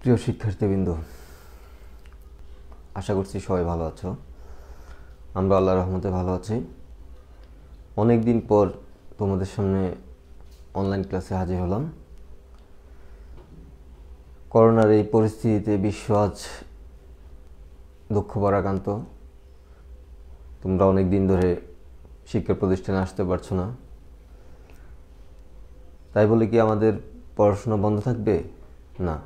প্রিয় শিক্ষার্থীবৃন্দ, আশা করছি সবাই ভালো আছো। আমরা আল্লাহর রহমতে ভালো আছি। অনেক দিন পর তোমাদের সামনে অনলাইন ক্লাসে হাজির হলাম। করোনার এই পরিস্থিতিতে বিশ্ব আজ দুঃখ পরাক্রান্ত। তোমরা অনেক দিন ধরে শিক্ষা প্রতিষ্ঠানে আসতে পারছো না, তাই বলে কি আমাদের পড়াশোনা বন্ধ থাকবে? না।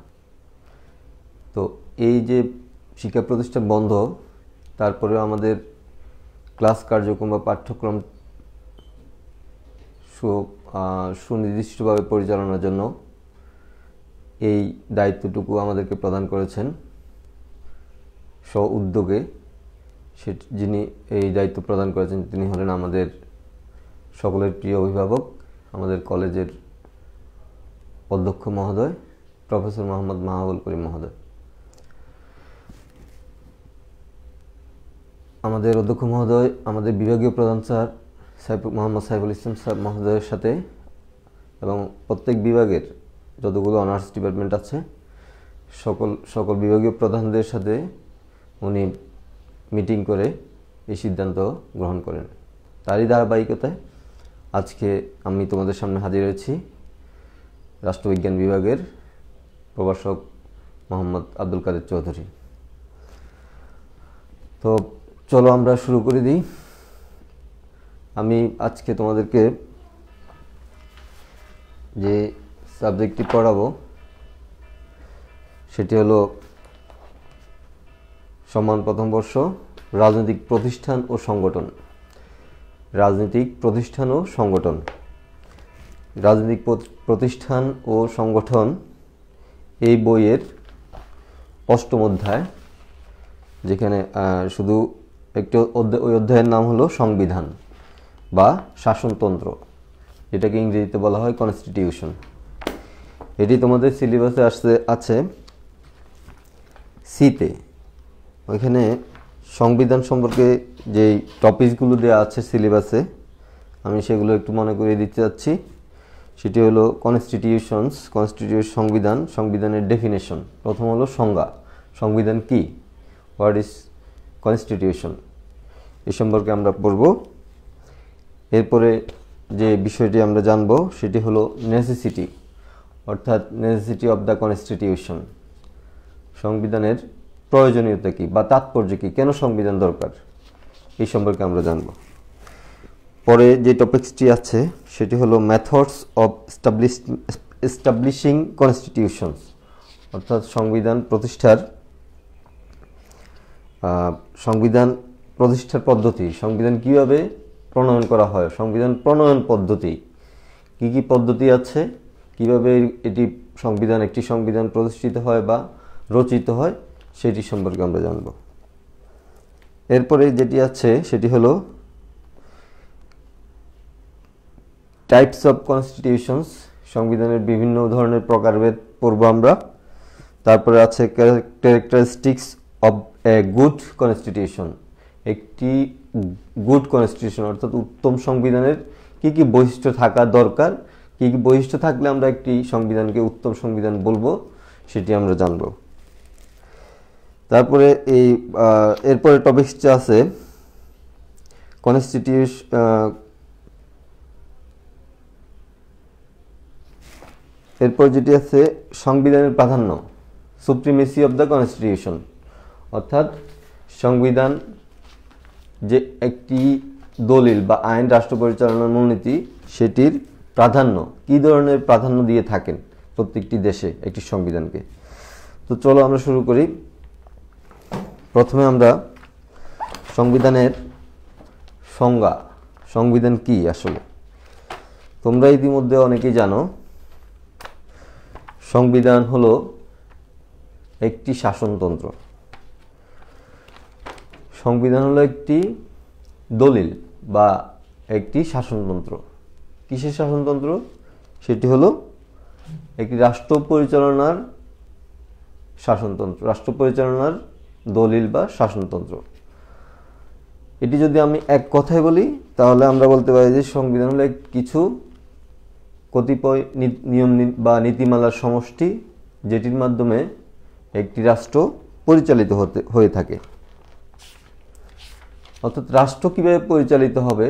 তো এই যে শিক্ষা প্রতিষ্ঠান বন্ধ, তারপরেও আমাদের ক্লাস কার্যক্রম বা পাঠ্যক্রম সুনির্দিষ্টভাবে পরিচালনার জন্য এই দায়িত্বটুকু আমাদেরকে প্রদান করেছেন স্ব উদ্যোগে। যিনি এই দায়িত্ব প্রদান করেছেন তিনি হলেন আমাদের সকলের প্রিয় অভিভাবক, আমাদের কলেজের অধ্যক্ষ মহোদয় প্রফেসর মোহাম্মদ মাহবুল করিম মহোদয়। আমাদের অধ্যক্ষ মহোদয় আমাদের বিভাগীয় প্রধান স্যার মোহাম্মদ সাইফুল ইসলাম স্যার মহোদয়ের সাথে এবং প্রত্যেক বিভাগের যতগুলো অনার্স ডিপার্টমেন্ট আছে সকল বিভাগীয় প্রধানদের সাথে উনি মিটিং করে এই সিদ্ধান্ত গ্রহণ করেন। তারই ধারাবাহিকতায় আজকে আমি তোমাদের সামনে হাজির হয়েছি রাষ্ট্রবিজ্ঞান বিভাগের প্রভাষক মোহাম্মদ আব্দুল কাদের চৌধুরী। তো চলো আমরা শুরু করে দিই। আমি আজকে তোমাদেরকে যে সাবজেক্টটি পড়াবো সেটি হলো সম্মান প্রথম বর্ষ রাজনৈতিক প্রতিষ্ঠান ও সংগঠন। রাজনৈতিক প্রতিষ্ঠান ও সংগঠন রাজনৈতিক প্রতিষ্ঠান ও সংগঠন এই বইয়ের অষ্টম অধ্যায়, যেখানে শুধু একটি ওই অধ্যায়ের নাম হলো সংবিধান বা শাসনতন্ত্র, যেটাকে ইংরেজিতে বলা হয় কনস্টিটিউশন। এটি তোমাদের সিলেবাসে আছে সিতে। ওইখানে সংবিধান সম্পর্কে যেই টপিকসগুলো দেওয়া আছে সিলেবাসে, আমি সেগুলো একটু মনে করিয়ে দিতে চাচ্ছি। সেটি হলো সংবিধানের ডেফিনেশন। প্রথম হলো সংজ্ঞা, সংবিধান কি, হোয়াট ইজ কনস্টিটিউশন, এ সম্পর্কে আমরা পড়ব। এরপরে যে বিষয়টি আমরা জানব সেটি হলো নেসেসিটি, অর্থাৎ নেসেসিটি অব দ্য কনস্টিটিউশন। সংবিধানের প্রয়োজনীয়তা কী বা তাৎপর্য কী, কেন সংবিধান দরকার, এই সম্পর্কে আমরা জানব। পরে যে টপিকসটি আছে সেটি হলো মেথডস অব এস্টাবলিশিং কনস্টিটিউশনস, অর্থাৎ সংবিধান প্রতিষ্ঠার পদ্ধতি, সংবিধান কিভাবে প্রণয়ন করা হয়, সংবিধান প্রণয়ন পদ্ধতি, কি কি পদ্ধতি আছে, কিভাবে একটি সংবিধান প্রতিষ্ঠিত হয় বা রচিত হয়, সেটি সম্পর্কে আমরা জানব। এরপরে যেটি আছে সেটি হলো টাইপস অফ কনস্টিটিউশনস, সংবিধানের বিভিন্ন ধরনের প্রকারভেদ পড়ব আমরা। তারপরে আছে characteristics of a good constitution, একটি গুড কনস্টিটিউশন অর্থাৎ উত্তম সংবিধানের কি কি বৈশিষ্ট্য থাকা দরকার, কি কি বৈশিষ্ট্য থাকলে আমরা একটি সংবিধানকে উত্তম সংবিধান বলবো, সেটি আমরা জানব। তারপরে এরপরে টপিকসটা আছে এরপর যেটি আছে সংবিধানের প্রাধান্য, সুপ্রিমেসি অব দ্য কনস্টিটিউশন, অর্থাৎ সংবিধান যে একটি দলিল বা আইন, রাষ্ট্র পরিচালনার মূলনীতি, সেটির প্রাধান্য, কী ধরনের প্রাধান্য দিয়ে থাকেন প্রত্যেকটি দেশে একটি সংবিধানকে। তো চলো আমরা শুরু করি। প্রথমে আমরা সংবিধানের সংজ্ঞা, সংবিধান কি আসলে। তোমরা ইতিমধ্যে অনেকেই জানো সংবিধান হলো একটি শাসনতন্ত্র। সংবিধান হলো একটি দলিল বা একটি শাসনতন্ত্র। কিসের শাসনতন্ত্র? সেটি হলো একটি রাষ্ট্র পরিচালনার শাসনতন্ত্র, রাষ্ট্র পরিচালনার দলিল বা শাসনতন্ত্র। এটি যদি আমি এক কথায় বলি তাহলে আমরা বলতে পারি যে সংবিধান হলো কিছু কতিপয় নিয়ম বা নীতিমালার সমষ্টি, যেটির মাধ্যমে একটি রাষ্ট্র পরিচালিত হয়ে থাকে। অর্থাৎ রাষ্ট্র কিভাবে পরিচালিত হবে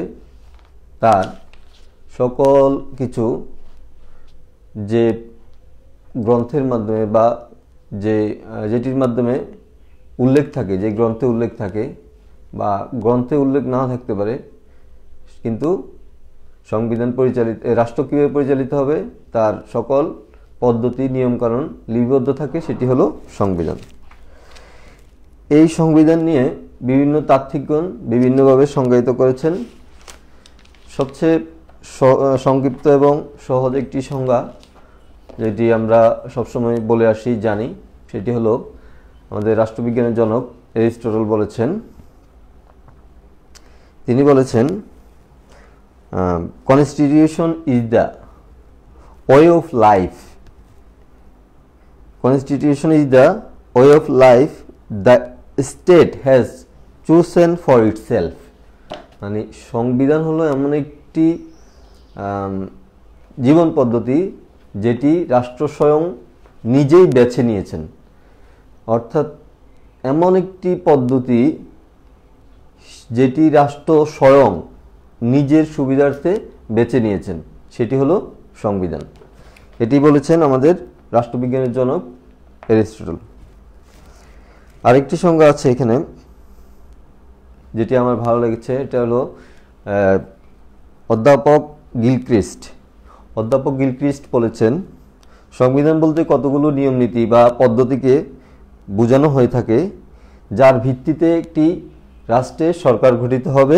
তার সকল কিছু যে গ্রন্থের মাধ্যমে বা যেটির মাধ্যমে উল্লেখ থাকে, যে গ্রন্থে উল্লেখ থাকে বা গ্রন্থে উল্লেখ নাও থাকতে পারে, কিন্তু সংবিধান রাষ্ট্র কীভাবে পরিচালিত হবে তার সকল পদ্ধতি নিয়মকানুন লিপিবদ্ধ থাকে, সেটি হলো সংবিধান। এই সংবিধান নিয়ে বিভিন্ন তাত্ত্বিকগণ বিভিন্নভাবে সংজ্ঞায়িত করেছেন। সবচেয়ে সংক্ষিপ্ত এবং সহজ একটি সংজ্ঞা যেটি আমরা সবসময় বলে আসি জানি, সেটি হলো আমাদের রাষ্ট্রবিজ্ঞানের জনক এরিস্টটল বলেছেন। তিনি বলেছেন, constitution is the way of life, constitution is the way of life the state has chosen for itself. মানে সংবিধান হলো এমন একটি জীবন পদ্ধতি যেটি রাষ্ট্র স্বয়ং নিজেই বেছে নিয়েছেন। অর্থাৎ এমন একটি পদ্ধতি যেটি রাষ্ট্র স্বয়ং নিজের সুবিধার্থে বেছে নিয়েছেন, সেটি হলো সংবিধান। এটি বলেছেন আমাদের রাষ্ট্রবিজ্ঞানের জনক এরিস্টটল। আরেকটি সংজ্ঞা আছে এখানে যেটি আমার ভালো লেগেছে, এটা হলো অধ্যাপক গিলক্রিস্ট। অধ্যাপক গিলক্রিস্ট বলেছেন, সংবিধান বলতে কতগুলো নিয়ম নীতি বা পদ্ধতিকে বোঝানো হয়ে থাকে, যার ভিত্তিতে একটি রাষ্ট্রে সরকার গঠিত হবে,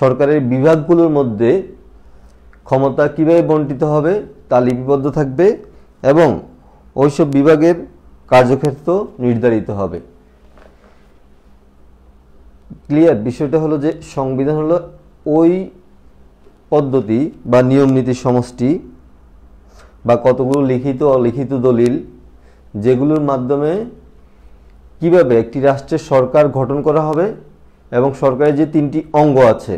সরকারের বিভাগগুলোর মধ্যে ক্ষমতা কিভাবে বণ্টিত হবে তা লিপিবদ্ধ থাকবে এবং ওইসব বিভাগের কার্যক্ষেত্র নির্ধারিত হবে। ক্লিয়ার? বিষয়টা হলো যে সংবিধান হলো ওই পদ্ধতি বা নিয়ম নীতির সমষ্টি বা কতগুলো লিখিত অলিখিত দলিল, যেগুলোর মাধ্যমে কিভাবে একটি রাষ্ট্রের সরকার গঠন করা হবে এবং সরকারের যে তিনটি অঙ্গ আছে,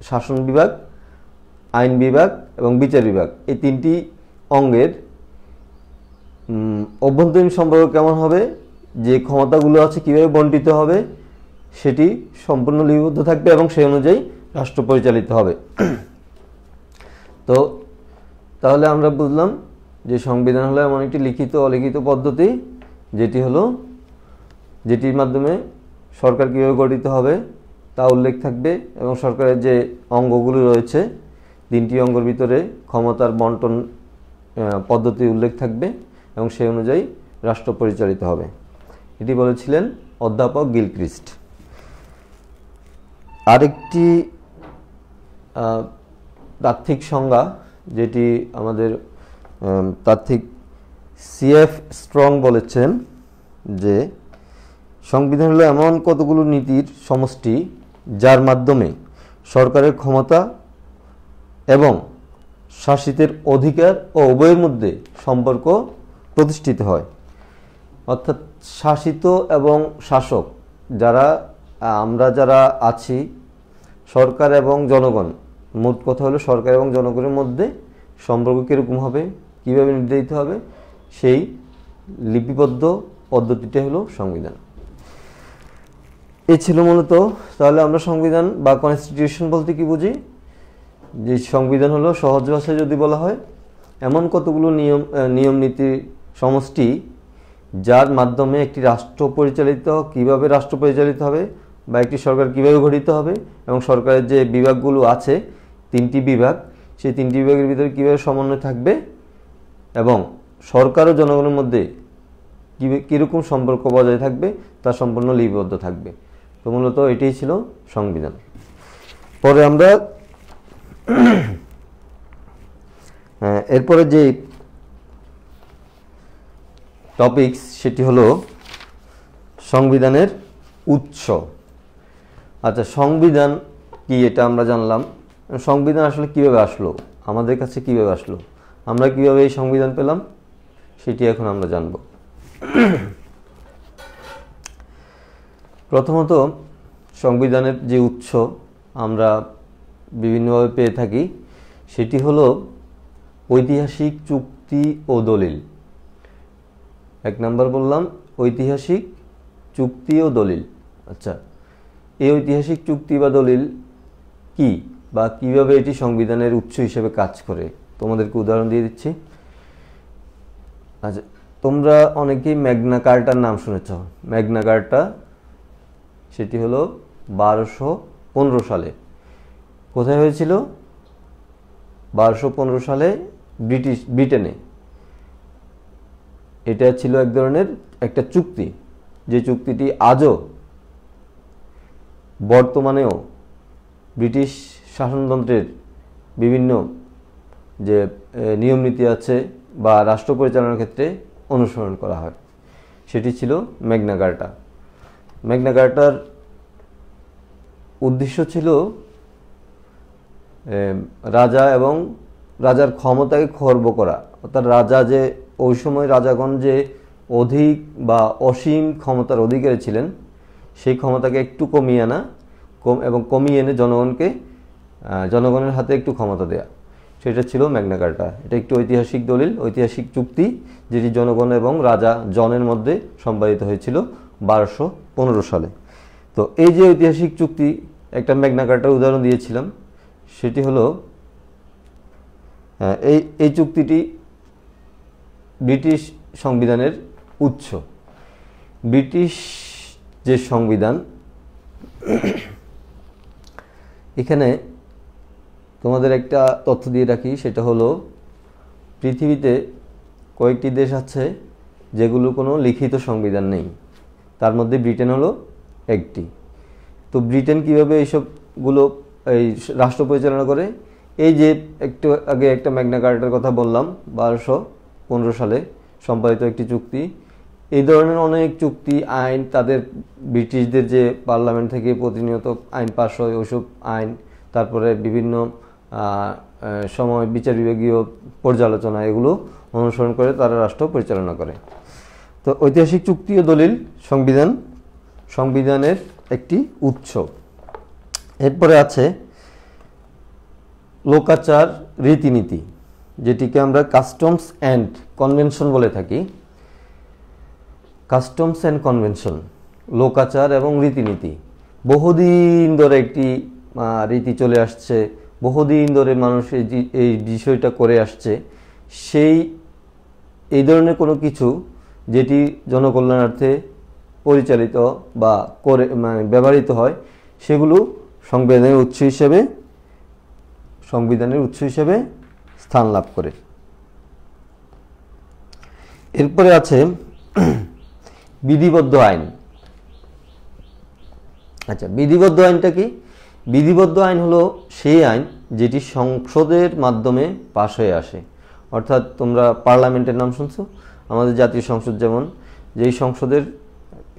শাসন বিভাগ, আইন বিভাগ এবং বিচার বিভাগ, এই তিনটি অঙ্গের অভ্যন্তরীণ সম্পর্ক কেমন হবে, যে ক্ষমতাগুলো আছে কিভাবে বণ্টিত হবে, সেটি সম্পূর্ণ লিপিবদ্ধ থাকবে এবং সেই অনুযায়ী রাষ্ট্র পরিচালিত হবে। তো তাহলে আমরা বুঝলাম যে সংবিধান হলো এমন একটি লিখিত অলিখিত পদ্ধতি যেটির মাধ্যমে সরকার কীভাবে গঠিত হবে তা উল্লেখ থাকবে এবং সরকারের যে অঙ্গগুলো রয়েছে, তিনটি অঙ্গের ভিতরে ক্ষমতার বন্টন পদ্ধতি উল্লেখ থাকবে এবং সেই অনুযায়ী রাষ্ট্র পরিচালিত হবে। এটি বলেছিলেন অধ্যাপক গিলক্রিস্ট। আরেকটি তাত্ত্বিক সংজ্ঞা যেটি আমাদের তাত্ত্বিক সিএফ স্ট্রং বলেছেন যে সংবিধান হলো এমন কতগুলো নীতির সমষ্টি যার মাধ্যমে সরকারের ক্ষমতা এবং শাসিতের অধিকার ও উভয়ের মধ্যে সম্পর্ক প্রতিষ্ঠিত হয়। অর্থাৎ শাসিত এবং শাসক আমরা যারা আছি, সরকার এবং জনগণ, মোট কথা হলো সরকার এবং জনগণের মধ্যে সম্পর্ক কীরকম হবে, কীভাবে নির্ধারিত হবে, সেই লিপিবদ্ধ পদ্ধতিটা হলো সংবিধান। এই ছিল মূলত। তাহলে আমরা সংবিধান বা কনস্টিটিউশন বলতে কি বুঝি? যে সংবিধান হলো সহজ ভাষায় যদি বলা হয় এমন কতগুলো নিয়ম নীতির সমষ্টি যার মাধ্যমে একটি রাষ্ট্র কিভাবে রাষ্ট্র পরিচালিত হবে বা একটি সরকার কিভাবে গঠিত হবে এবং সরকারের যে বিভাগগুলো আছে, তিনটি বিভাগ, সেই তিনটি বিভাগের ভিতরে কীভাবে সমন্বয় থাকবে এবং সরকার ও জনগণের মধ্যে কীরকম সম্পর্ক বজায় থাকবে তা সম্পূর্ণ লিপিবদ্ধ থাকবে। তো মূলত এটাই ছিল সংবিধান। পরে আমরা এরপরে যে টপিকস সেটি হলো সংবিধানের উৎস। আচ্ছা, সংবিধান কি এটা আমরা জানলাম। সংবিধান আসলে কিভাবে আসলো, আমাদের কাছে কিভাবে আসলো, আমরা কিভাবে এই সংবিধান পেলাম, সেটি এখন আমরা জানব। প্রথমত সংবিধানের যে উৎস আমরা বিভিন্নভাবে পেয়ে থাকি সেটি হলো ঐতিহাসিক চুক্তি ও দলিল। এক নাম্বার বললাম ঐতিহাসিক চুক্তি ও দলিল। আচ্ছা, এই ঐতিহাসিক চুক্তি বা দলিল কি বা কিভাবে এটি সংবিধানের উৎস হিসেবে কাজ করে তোমাদেরকে উদাহরণ দিয়ে দিচ্ছি। আচ্ছা, তোমরা অনেকেই ম্যাগনা কার্টার নাম শুনেছ। ম্যাগনা কার্টা সেটি হলো 1215 সালে। কোথায় হয়েছিল? 1215 সালে ব্রিটেনে। এটা ছিল এক ধরনের একটা চুক্তি, যে চুক্তিটি আজও বর্তমানেও ব্রিটিশ শাসনতন্ত্রের বিভিন্ন যে নিয়ম নীতি আছে বা রাষ্ট্র পরিচালনার ক্ষেত্রে অনুসরণ করা হয়, সেটি ছিল ম্যাগনা কার্টা। ম্যাগনা কার্টার উদ্দেশ্য ছিল রাজা এবং রাজার ক্ষমতাকে খর্ব করা, অর্থাৎ রাজা যে ওই সময় রাজাগণ যে অধিক বা অসীম ক্ষমতার অধিকারী ছিলেন, সেই ক্ষমতাকে একটু কমিয়ে আনা এবং কমিয়ে এনে জনগণের হাতে একটু ক্ষমতা দেয়া, সেটা ছিল ম্যাগনা কার্টা। এটা একটি ঐতিহাসিক দলিল, ঐতিহাসিক চুক্তি, যেটি জনগণ এবং রাজা জনের মধ্যে সম্পাদিত হয়েছিল 1215 সালে। তো এই যে ঐতিহাসিক চুক্তি, একটা ম্যাগনা কার্টার উদাহরণ দিয়েছিলাম, সেটি হলো এই চুক্তিটি ব্রিটিশ সংবিধানের উৎস। ব্রিটিশ যে সংবিধান, এখানে তোমাদের একটা তথ্য দিয়ে রাখি, সেটা হলো পৃথিবীতে কয়েকটি দেশ আছে যেগুলো কোনো লিখিত সংবিধান নেই, তার মধ্যে ব্রিটেন হলো একটি। তো ব্রিটেন কীভাবে এইসবগুলো এই রাষ্ট্র পরিচালনা করে? এই যে একটু আগে একটা ম্যাগনা কার্টার কথা বললাম, 1215 সালে সম্পাদিত একটি চুক্তি। এই ধরনের অনেক চুক্তি, আইন, তাদের ব্রিটিশদের যে পার্লামেন্ট থেকে প্রতিনিয়ত আইন পাস হয়, ওইসব আইন, তারপরে বিভিন্ন সময় বিচার বিভাগীয় পর্যালোচনা, এগুলো অনুসরণ করে তারা রাষ্ট্র পরিচালনা করে। তো ঐতিহাসিক চুক্তি ও দলিল সংবিধানের একটি উৎস। এরপরে আছে লোকাচার, রীতিনীতি, যেটিকে আমরা কাস্টমস অ্যান্ড কনভেনশন বলে থাকি। কাস্টমস অ্যান্ড কনভেনশন, লোকাচার এবং রীতিনীতি, বহুদিন ধরে একটি রীতি চলে আসছে, বহুদিন ধরে মানুষ এই বিষয়টা করে আসছে। এই ধরনের কোনো কিছু যেটি জনকল্যাণার্থে পরিচালিত বা করে ব্যবহৃত হয়, সেগুলো সংবিধানের উৎস হিসেবে স্থান লাভ করে। এরপরে আছে বিধিবদ্ধ আইন। আচ্ছা, বিধিবদ্ধ আইনটা কি? বিধিবদ্ধ আইন হলো সেই আইন যেটি সংসদের মাধ্যমে পাশ হয়ে আসে। অর্থাৎ তোমরা পার্লামেন্টের নাম শুনছো, আমাদের জাতীয় সংসদ, যেমন যেই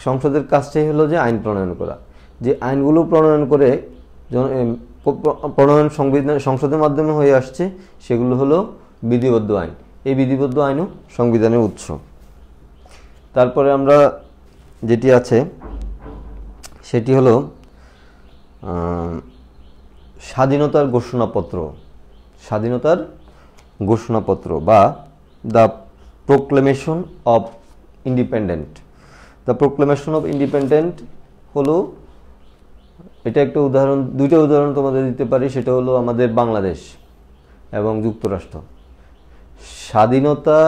সংসদের কাজটাই হলো যে আইন প্রণয়ন করা। যে আইনগুলো প্রণয়ন করে সংসদের মাধ্যমে হয়ে আসছে, সেগুলো হলো বিধিবদ্ধ আইন। এই বিধিবদ্ধ আইনও সংবিধানের উৎস। তারপরে আমরা যেটি আছে সেটি হলো স্বাধীনতার ঘোষণাপত্র বা the proclamation of independent. The proclamation of independent হলো, এটা একটা উদাহরণ, দুইটা উদাহরণ তোমাদের দিতে পারি। সেটা হলো আমাদের বাংলাদেশ এবং যুক্তরাষ্ট্র। স্বাধীনতা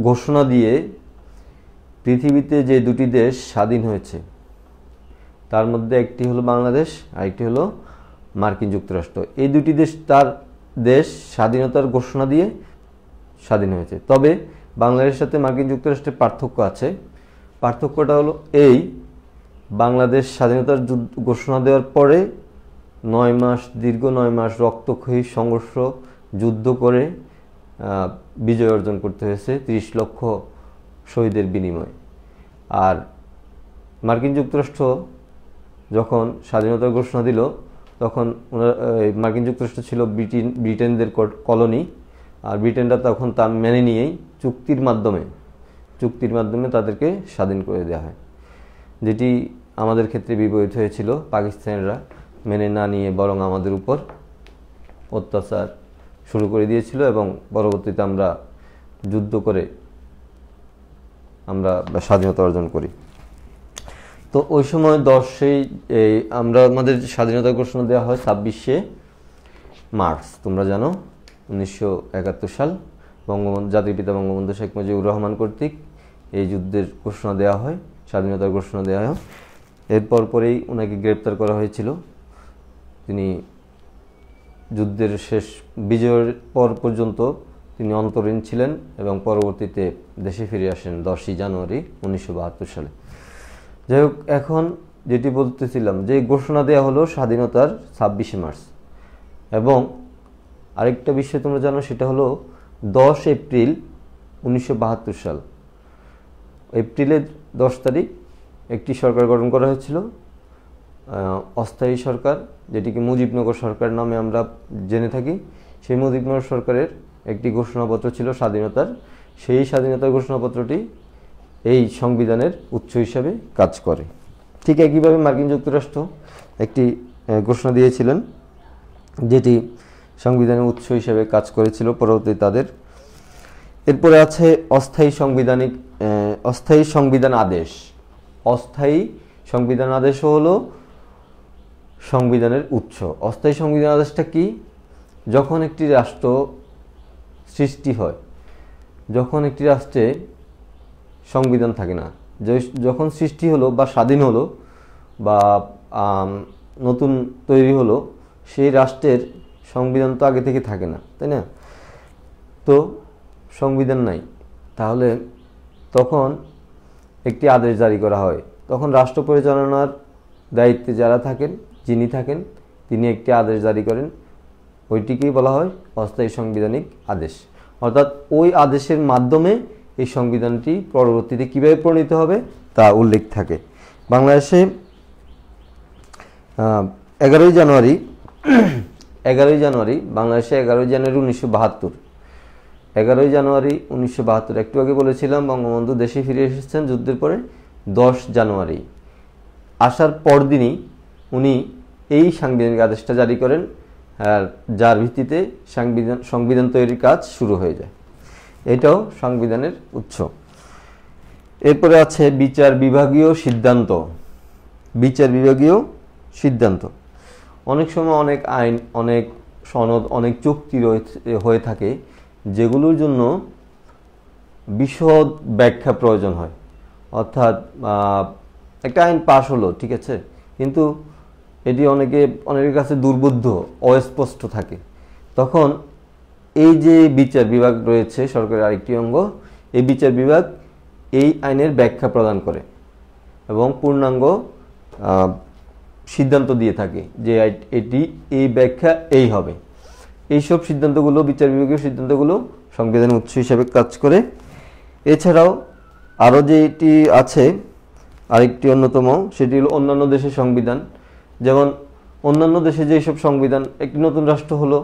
ঘোষণা দিয়ে পৃথিবীতে যে দুটি দেশ স্বাধীন হয়েছে, তার মধ্যে একটি হলো বাংলাদেশ আর একটি হলো মার্কিন যুক্তরাষ্ট্র। এই দুটি দেশ স্বাধীনতার ঘোষণা দিয়ে স্বাধীন হয়েছে। তবে বাংলাদেশের সাথে মার্কিন যুক্তরাষ্ট্রের পার্থক্য আছে। পার্থক্যটা হলো এই, বাংলাদেশ স্বাধীনতার ঘোষণা দেওয়ার পরে দীর্ঘ 9 মাস রক্তক্ষয়ী সংঘর্ষ, যুদ্ধ করে বিজয় অর্জন করতে হয়েছে 30 লক্ষ শহীদের বিনিময়ে। আর মার্কিন যুক্তরাষ্ট্র যখন স্বাধীনতার ঘোষণা দিল, তখন মার্কিন যুক্তরাষ্ট্র ছিল ব্রিটেনদের কলোনি, আর ব্রিটেনরা তখন তা মেনে নিয়েই চুক্তির মাধ্যমে তাদেরকে স্বাধীন করে দেওয়া হয়, যেটি আমাদের ক্ষেত্রে বিপরীত হয়েছিল। পাকিস্তানিরা মেনে না নিয়ে বরং আমাদের উপর অত্যাচার শুরু করে দিয়েছিল এবং পরবর্তীতে আমরা যুদ্ধ করে আমরা স্বাধীনতা অর্জন করি। তো ওই সময় আমরা আমাদের স্বাধীনতা ঘোষণা দেওয়া হয় 26শে মার্চ, তোমরা জানো 1971 সাল জাতির পিতা বঙ্গবন্ধু শেখ মুজিবুর রহমান কর্তৃক এই যুদ্ধের ঘোষণা দেওয়া হয়, স্বাধীনতার ঘোষণা দেওয়া হয়। এরপর পরেই ওনাকে গ্রেপ্তার করা হয়েছিল। তিনি যুদ্ধের শেষ বিজয়ের পর পর্যন্ত তিনি অন্তরীণ ছিলেন এবং পরবর্তীতে দেশে ফিরে আসেন 10ই জানুয়ারি 1972 সালে। যাই হোক, এখন যেটি বলতেছিলাম যে ঘোষণা দেওয়া হলো স্বাধীনতার 26শে মার্চ, এবং আরেকটা বিষয় তোমরা জানো, সেটা হলো 10 এপ্রিল 1972 সাল। এপ্রিলের 10 তারিখ একটি সরকার গঠন করা হয়েছিল, অস্থায়ী সরকার, যেটিকে মুজিবনগর সরকার নামে আমরা জেনে থাকি। সেই মুজিবনগর সরকারের একটি ঘোষণাপত্র ছিল স্বাধীনতার। সেই স্বাধীনতার ঘোষণাপত্রটি এই সংবিধানের উৎস হিসাবে কাজ করে। ঠিক একইভাবে মার্কিন যুক্তরাষ্ট্র একটি ঘোষণা দিয়েছিলেন, যেটি সংবিধানের উৎস হিসেবে কাজ করেছিল পরবর্তী তাদের। এরপরে আছে অস্থায়ী সংবিধান আদেশ। অস্থায়ী সংবিধান আদেশও হলো সংবিধানের উৎস। অস্থায়ী সংবিধান আদেশটা কি? যখন একটি রাষ্ট্র সৃষ্টি হয়, যখন একটি রাষ্ট্রে সংবিধান থাকে না, যখন সৃষ্টি হলো বা স্বাধীন হলো বা নতুন তৈরি হলো, সেই রাষ্ট্রের সংবিধান তো আগে থেকে থাকে না, তাই না? তো সংবিধান নাই, তাহলে তখন একটি আদেশ জারি করা হয়। তখন রাষ্ট্র পরিচালনার দায়িত্বে যিনি থাকেন তিনি একটি আদেশ জারি করেন, ওইটিকেই বলা হয় অস্থায়ী সাংবিধানিক আদেশ। অর্থাৎ ওই আদেশের মাধ্যমে এই সংবিধানটি পরবর্তীতে কীভাবে প্রণীত হবে তা উল্লেখ থাকে। বাংলাদেশে 11ই জানুয়ারি বাংলাদেশে 11ই জানুয়ারি 1972, 11ই জানুয়ারি 1972, একটু আগে বলেছিলাম বঙ্গবন্ধু দেশে ফিরে এসেছেন যুদ্ধের পরে। 10 জানুয়ারি আসার পরদিনই উনি এই সাংবিধানিক আদেশটা জারি করেন, যার ভিত্তিতে সংবিধান তৈরির কাজ শুরু হয়ে যায়। এটাও সংবিধানের উৎস। এরপরে আছে বিচার বিভাগীয় সিদ্ধান্ত। অনেক সময় অনেক আইন, অনেক সনদ, অনেক চুক্তি হয়ে থাকে, যেগুলোর জন্য বিশদ ব্যাখ্যা প্রয়োজন হয়। অর্থাৎ একটা আইন পাশ হলো, ঠিক আছে, কিন্তু এটি অনেকের কাছে দুর্বোধ্য, অস্পষ্ট থাকে। তখন এই যে বিচার বিভাগ রয়েছে সরকারের আরেকটি অঙ্গ, এই বিচার বিভাগ এই আইনের ব্যাখ্যা প্রদান করে এবং পূর্ণাঙ্গ সিদ্ধান্ত দিয়ে থাকে যে এই ব্যাখ্যা এই হবে। এইসব সিদ্ধান্তগুলো, বিচার বিভাগীয় সিদ্ধান্তগুলো সংবিধানের উৎস হিসেবে কাজ করে। এছাড়াও আরও যেটি আছে আরেকটি অন্যতম, সেটি হলো অন্যান্য দেশের সংবিধান। যেমন অন্যান্য দেশে যেসব সংবিধান, একটি নতুন রাষ্ট্র হলো,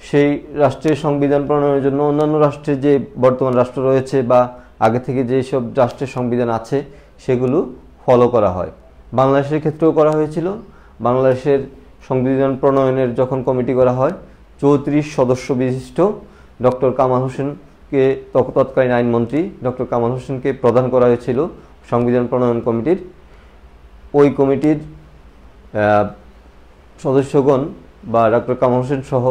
সেই রাষ্ট্রের সংবিধান প্রণয়নের জন্য অন্যান্য রাষ্ট্রের যে বর্তমান রাষ্ট্র রয়েছে বা আগে থেকে যেসব রাষ্ট্রের সংবিধান আছে সেগুলো ফলো করা হয়। বাংলাদেশের ক্ষেত্রেও করা হয়েছিল। বাংলাদেশের সংবিধান প্রণয়নের যখন কমিটি করা হয়, 34 সদস্য বিশিষ্ট ডক্টর কামাল হোসেনকে, তৎকালীন আইনমন্ত্রী ডক্টর কামাল হোসেনকে প্রদান করা হয়েছিল সংবিধান প্রণয়ন কমিটির। ওই কমিটির সদস্যগণ বা ডক্টর কামাল হোসেন সহ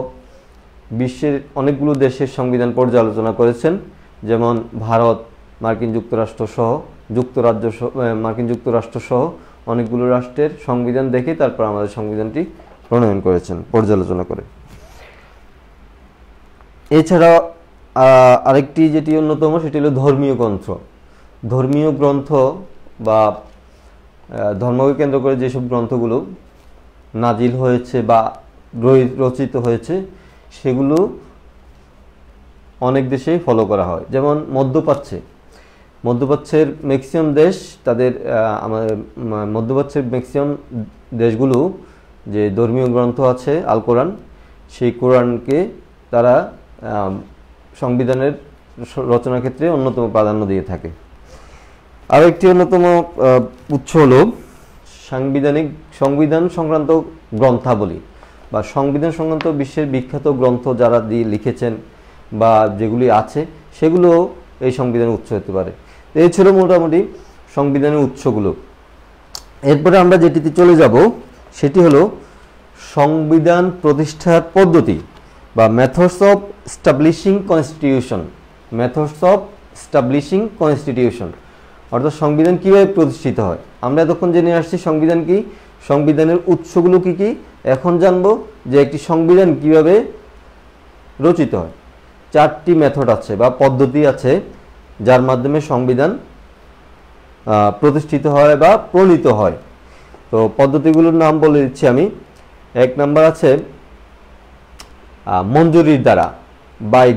বিশ্বের অনেকগুলো দেশের সংবিধান পর্যালোচনা করেছেন, যেমন ভারত, মার্কিন যুক্তরাষ্ট্র সহ অনেকগুলো রাষ্ট্রের সংবিধান দেখে তারপর আমাদের সংবিধানটি প্রণয়ন করেছেন পর্যালোচনা করে। এছাড়া আরেকটি যেটি অন্যতম, সেটি হলো ধর্মীয় গ্রন্থ বা ধর্মকে কেন্দ্র করে যেসব গ্রন্থগুলো নাজিল হয়েছে বা রচিত হয়েছে সেগুলো অনেক দেশেই ফলো করা হয়। যেমন মধ্যপ্রাচ্যের ম্যাক্সিমাম দেশ, মধ্যপ্রাচ্যের ম্যাক্সিমাম দেশগুলো যে ধর্মীয় গ্রন্থ আছে আল কোরআন, সেই কোরআনকে তারা সংবিধানের রচনার ক্ষেত্রে অন্যতম প্রাধান্য দিয়ে থাকে। আর একটি অন্যতম উৎস হল সংবিধান সংক্রান্ত গ্রন্থাবলী বা সংবিধান সংক্রান্ত বিশ্বের বিখ্যাত গ্রন্থ যারা লিখেছেন বা যেগুলি আছে সেগুলো এই সংবিধানের উৎস হতে পারে। এই ছিল মোটামুটি সংবিধানের উৎসগুলো। এরপরে আমরা যেটিতে চলে যাব সেটি হলো সংবিধান প্রতিষ্ঠার পদ্ধতি বা methods of establishing constitution. Methods of establishing constitution অর্থাৎ সংবিধান কিভাবে প্রতিষ্ঠিত হয়। আমরা এতক্ষণ জেনে আসছি সংবিধান কি, সংবিধানের উৎসগুলো কি কি। এখন জানবো যে একটি সংবিধান কিভাবে রচিত হয়। 4টি মেথড আছে বা পদ্ধতি আছে যার মাধ্যমে সংবিধান প্রতিষ্ঠিত হয় বা প্রণীত হয়। তো পদ্ধতিগুলোর নাম বলে দিচ্ছি আমি। 1 নাম্বার আছে মঞ্জুরির দ্বারা, বাই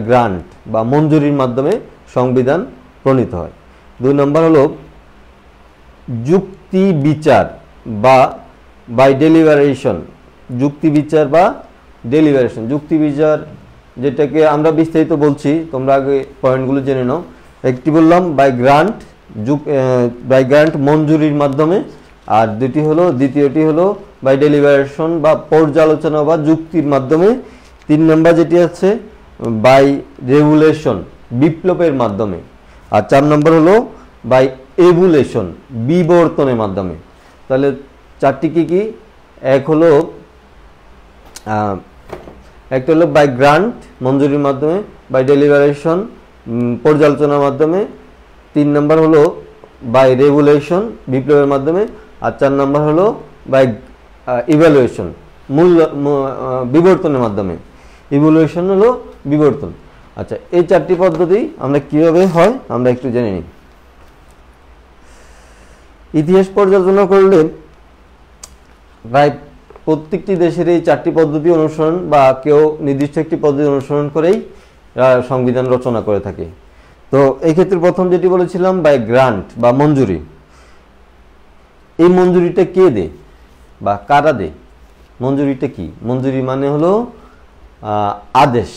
গ্রান্ট বা মঞ্জুরির মাধ্যমে সংবিধান প্রণীত হয়। 2 নম্বর হলো যুক্তি বিচার বা বাই ডেলিভারেশন। যুক্তি বিচার বা ডেলিভারেশন। যুক্তি বিচার যেটাকে আমরা বিস্তারিত বলছি, তোমরা আগে পয়েন্টগুলো জেনে নাও। একটি বললাম বাই গ্রান্ট মঞ্জুরির মাধ্যমে, আর দ্বিতীয়টি হলো বাই ডেলিভারেশন বা পর্যালোচনা বা যুক্তির মাধ্যমে। 3 নম্বর যেটি আছে বাই রেগুলেশন বিপ্লবের মাধ্যমে, আর 4 নম্বর হলো বাই এভুলেশন বিবর্তনের মাধ্যমে। তাহলে 4টি কি কি? একটা হলো বাই গ্রান্ট মঞ্জুরির মাধ্যমে, বাই ডেলিভারেশন পর্যালোচনার মাধ্যমে, 3 নম্বর হলো বাই রেগুলেশন বিপ্লবের মাধ্যমে, আর 4 নম্বর হলো বাই ইভ্যালুয়েশন বিবর্তনের মাধ্যমে। ইভ্যালুয়েশন হলো বিবর্তন। আচ্ছা, এই 4টি পদ্ধতি আমরা কিভাবে হয় আমরা একটু জেনে নিই। ইতিহাস পর্যালোচনা করলে প্রায় প্রত্যেকটি দেশের এই 4টি পদ্ধতি অনুসরণ বা কেউ নির্দিষ্ট একটি পদ্ধতি অনুসরণ করেই সংবিধান রচনা করে থাকে। তো এই ক্ষেত্রে প্রথম যেটি বলেছিলাম বাই গ্রান্ট বা মঞ্জুরি। এই মঞ্জুরিটা কে দে বা কারা দে? মঞ্জুরিটা কি? মঞ্জুরি মানে হলো আদেশ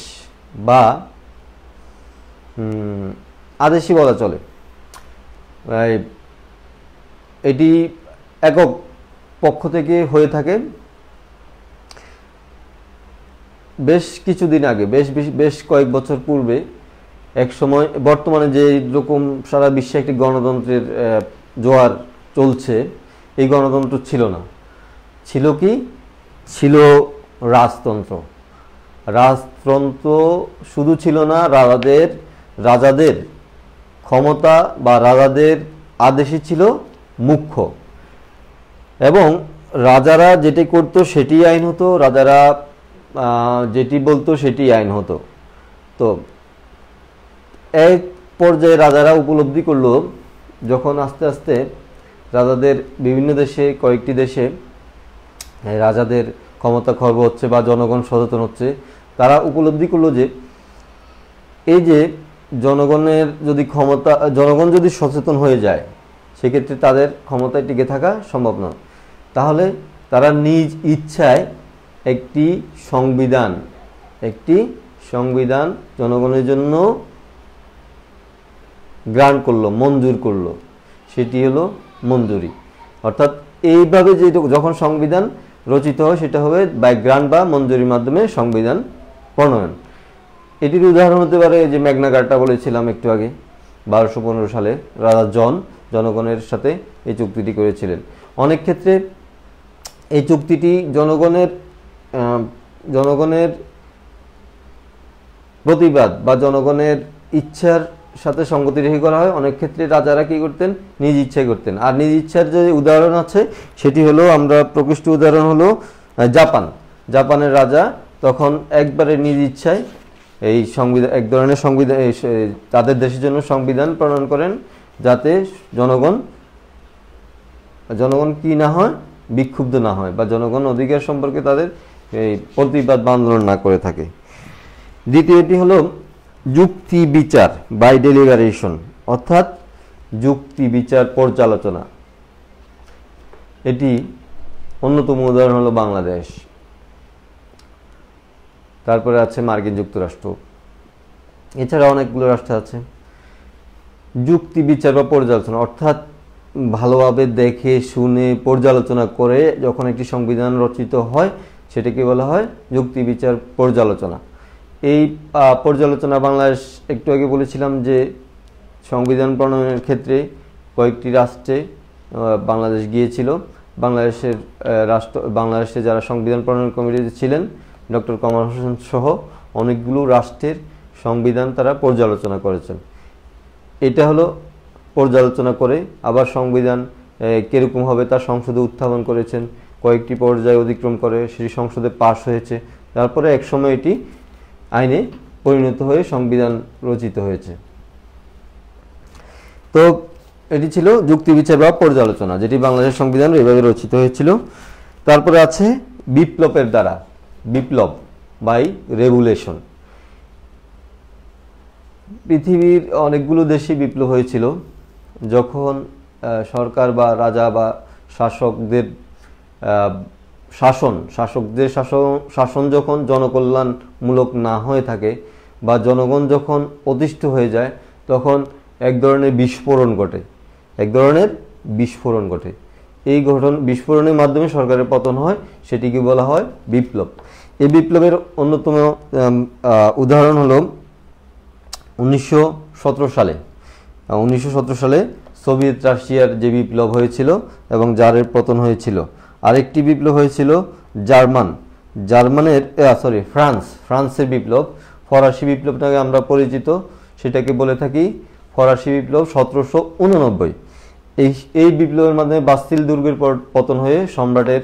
বা আদেশই বলা চলে। এটি একক পক্ষ থেকে হয়ে থাকে। বেশ কিছুদিন আগে, বেশ কয়েক বছর পূর্বে এক সময়, বর্তমানে যে রকম সারা বিশ্বে একটি গণতন্ত্রের জোয়ার চলছে, এই গণতন্ত্র ছিল না। ছিল কি? ছিল রাজতন্ত্র। রাজতন্ত্র শুধু ছিল না, রাজাদের ক্ষমতা বা রাজাদের আদেশই ছিল মুখ্য, এবং রাজারা যেটি করতো সেটি আইন হতো, রাজারা যেটি বলতো সেটি আইন হতো। তো এক পর্যায়ে রাজারা উপলব্ধি করলো, যখন আস্তে আস্তে রাজাদের বিভিন্ন দেশে, কয়েকটি দেশে রাজাদের ক্ষমতা খর্ব হচ্ছে বা জনগণ সচেতন হচ্ছে, তারা উপলব্ধি করলো যে এই যে জনগণ যদি সচেতন হয়ে যায়, সেক্ষেত্রে তাদের ক্ষমতায় টিকে থাকা সম্ভব নয়। তাহলে তারা নিজ ইচ্ছায় একটি সংবিধান জনগণের জন্য গ্রান্ট করলো, মঞ্জুর করলো। সেটি হলো মঞ্জুরি। অর্থাৎ এইভাবে যে যখন সংবিধান রচিত হয় সেটা হবে বাই গ্রান্ট বা মঞ্জুরির মাধ্যমে সংবিধান প্রণয়ন। এটির উদাহরণ হতে পারে যে ম্যাগনা কার্টা বলেছিলাম একটু আগে, 1215 সালে রাজা জনগণের সাথে এই চুক্তিটি করেছিলেন। অনেক ক্ষেত্রে এই চুক্তিটি জনগণের প্রতিবাদ বা জনগণের ইচ্ছার সাথে সঙ্গতি রেখে করা হয়। অনেক ক্ষেত্রে রাজারা কি করতেন? নিজ ইচ্ছায় করতেন। আর নিজ ইচ্ছার যে উদাহরণ আছে সেটি হলো, আমরা প্রকৃষ্ট উদাহরণ হলো জাপানের রাজা তখন একবারে নিজ ইচ্ছায় এই এক ধরনের সংবিধান তাদের দেশের জন্য সংবিধান প্রণয়ন করেন, যাতে জনগণ কি না হয়, বিক্ষুব্ধ না হয় বা জনগণ অধিকার সম্পর্কে তাদের এই প্রতিবাদ বা আন্দোলন না করে থাকে। দ্বিতীয়টি হলো যুক্তি বিচার বাই ডেলিভারেশন, অর্থাৎ যুক্তি বিচার পর্যালোচনা। এটি অন্যতম উদাহরণ হলো বাংলাদেশ, তারপরে আছে মার্কিন যুক্তরাষ্ট্র, এছাড়া অনেকগুলো রাষ্ট্র আছে। যুক্তি বিচার বা পর্যালোচনা অর্থাৎ ভালোভাবে দেখে শুনে পর্যালোচনা করে যখন একটি সংবিধান রচিত হয় সেটাকে বলা হয় যুক্তি বিচার পর্যালোচনা। এই পর্যালোচনা বাংলাদেশ একটু আগে বলেছিলাম যে সংবিধান প্রণয়নের ক্ষেত্রে কয়েকটি রাষ্ট্রে বাংলাদেশ গিয়েছিল। বাংলাদেশে যারা সংবিধান প্রণয়ন কমিটিতে ছিলেন ডক্টর কামাল হোসেন সহ অনেকগুলো রাষ্ট্রের সংবিধান তারা পর্যালোচনা করেছেন। এটা হলো পর্যালোচনা করে আবার সংবিধান কীরকম হবে তার সংসদে উত্থাপন করেছেন, কয়েকটি পর্যায়ে অতিক্রম করে সেটি সংসদে পাশ হয়েছে, তারপরে একসময় এটি আইনে পরিণত হয়ে সংবিধান রচিত হয়েছে। তো এটি ছিল যুক্তি বিচার বা পর্যালোচনা, যেটি বাংলাদেশের সংবিধান এভাবে রচিত হয়েছিল। তারপরে আছে বিপ্লবের দ্বারা, বিপ্লব বাই রেগুলেশন। পৃথিবীর অনেকগুলো দেশে বিপ্লব হয়েছিল যখন সরকার বা রাজা বা শাসকদের শাসন যখন জনকল্যাণমূলক না হয়ে থাকে বা জনগণ যখন অতিষ্ঠ হয়ে যায় তখন এক ধরনের বিস্ফোরণ ঘটে। এই বিস্ফোরণের মাধ্যমে সরকারের পতন হয়, সেটিকে বলা হয় বিপ্লব। এই বিপ্লবের অন্যতম উদাহরণ হলো 1917 সালে সোভিয়েত রাশিয়ার যে বিপ্লব হয়েছিল এবং জারের পতন হয়েছিল। আরেকটি বিপ্লব হয়েছিল ফ্রান্সের বিপ্লব, ফরাসি বিপ্লব নামে আমরা পরিচিত, সেটাকে বলে থাকি ফরাসি বিপ্লব 1789। এই বিপ্লবের মাধ্যমে বাস্তিল দুর্গের পতন হয়ে সম্রাটের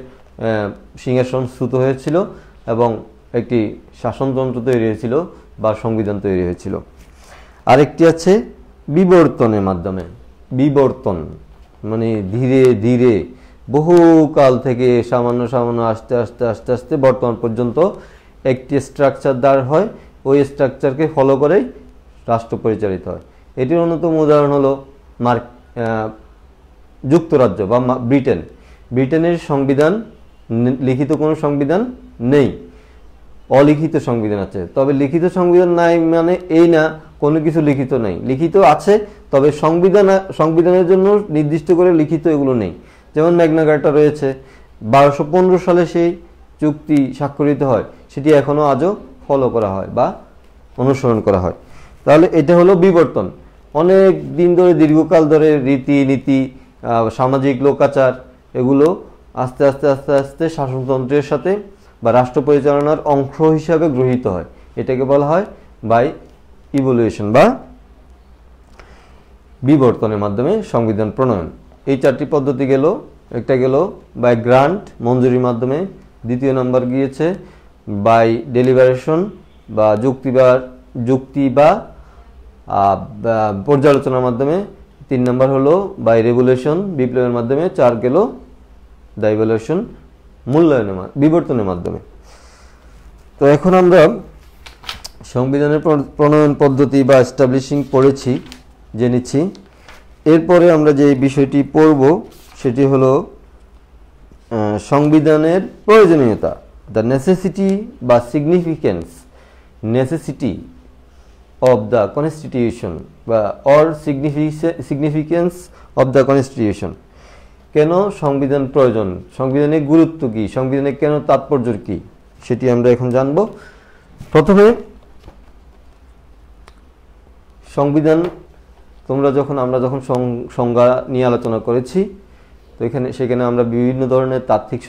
সিংহাসন চ্যুত হয়েছিল এবং একটি শাসনতন্ত্র তৈরি হয়েছিল বা সংবিধান তৈরি হয়েছিল। আরেকটি আছে বিবর্তনের মাধ্যমে। বিবর্তন মানে ধীরে ধীরে বহুকাল থেকে সামান্য আস্তে আস্তে বর্তমান পর্যন্ত একটি স্ট্রাকচার দাঁড় হয়, ওই স্ট্রাকচারকে ফলো করেই রাষ্ট্র পরিচালিত হয়। এটির অন্যতম উদাহরণ হলো যুক্তরাজ্য বা ব্রিটেনের সংবিধান, লিখিত কোনো সংবিধান নেই, অলিখিত সংবিধান আছে। তবে লিখিত সংবিধান নাই মানে এই না কোনো কিছু লিখিত নেই, লিখিত আছে, তবে সংবিধানের জন্য নির্দিষ্ট করে লিখিত এগুলো নেই। যেমন ম্যাগনা কার্টা রয়েছে, 1215 সালে সেই চুক্তি স্বাক্ষরিত হয়, সেটি এখনও আজও ফলো করা হয় বা অনুসরণ করা হয়। তাহলে এটা হলো বিবর্তন। অনেক দিন ধরে, দীর্ঘকাল ধরে রীতিনীতি, সামাজিক লোকাচার এগুলো আস্তে আস্তে শাসনতন্ত্রের সাথে বা রাষ্ট্র পরিচালনার অংশ হিসাবে গৃহীত হয়। এটাকে বলা হয় বাই ইভলিউশন বা বিবর্তনের মাধ্যমে সংবিধান প্রণয়ন। এই চারটি পদ্ধতি গেল। একটা গেল বাই গ্রান্ট, মঞ্জুরির মাধ্যমে। দ্বিতীয় নাম্বার গিয়েছে বাই ডেলিভারেশন বা যুক্তি বা পর্যালোচনার মাধ্যমে। 3 নাম্বার হলো বাই রেগুলেশন, বিপ্লবের মাধ্যমে। 4 গেল ডাইভলিউশন, বিবর্তনের মাধ্যমে। তো এখন আমরা সংবিধানের প্রণয়ন পদ্ধতি বা এস্টাবলিশিং পড়েছি, জেনেছি। এরপরে আমরা যে বিষয়টি পড়ব সেটি হলো সংবিধানের প্রয়োজনীয়তা, দ্য নেসেসিটি বা নেসেসিটি অফ দ্য কনস্টিটিউশন বা সিগনিফিকেন্স অফ দ্য কনস্টিটিউশন। কেন সংবিধান প্রয়োজন, সংবিধানের গুরুত্ব কী, সংবিধানের কেন তাৎপর্য কী, সেটি আমরা এখন জানব। প্রথমে সংবিধান আমরা যখন সংজ্ঞা নিয়ে আলোচনা করেছি, তো সেখানে আমরা বিভিন্ন ধরনের তাত্ত্বিক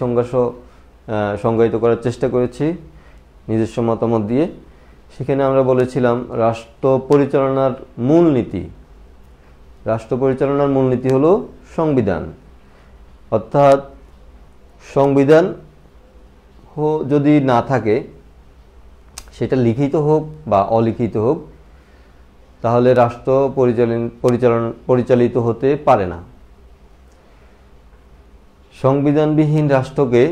সংজ্ঞায়িত করার চেষ্টা করেছি নিজস্ব মতামত দিয়ে। সেখানে আমরা বলেছিলাম রাষ্ট্র পরিচালনার মূলনীতি হলো সংবিধান। অর্থাৎ সংবিধান যদি না থাকে, সেটা লিখিত হোক বা অলিখিত হোক, তাহলে রাষ্ট্র পরিচালিত হতে পারে না। সংবিধানবিহীন রাষ্ট্রকে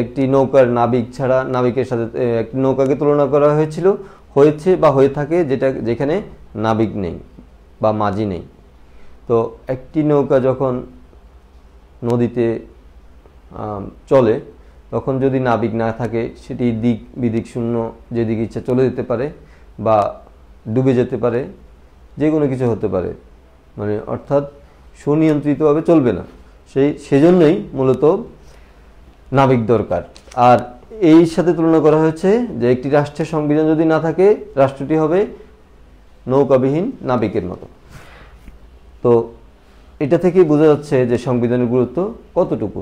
একটি নৌকার নাবিক ছাড়া, নাবিকের সাথে একটি নৌকাকে তুলনা করা হয়েছে বা হয়ে থাকে যেখানে নাবিক নেই বা মাঝি নেই। তো একটি নৌকা যখন নদীতে চলে, তখন যদি নাবিক না থাকে, সেটি দিক বিদিক শূন্য, যেদিকে ইচ্ছা চলে যেতে পারে বা ডুবে যেতে পারে, যে কোনো কিছু হতে পারে, মানে অর্থাৎ সুনিয়ন্ত্রিতভাবে চলবে না। সেজন্যই মূলত নাবিক দরকার। আর এই সাথে তুলনা করা হয়েছে যে একটি রাষ্ট্রের সংবিধান যদি না থাকে, রাষ্ট্রটি হবে নৌকাবিহীন নাবিকের মতো। তো এটা থেকেই বোঝা যাচ্ছে যে সংবিধানের গুরুত্ব কতটুকু।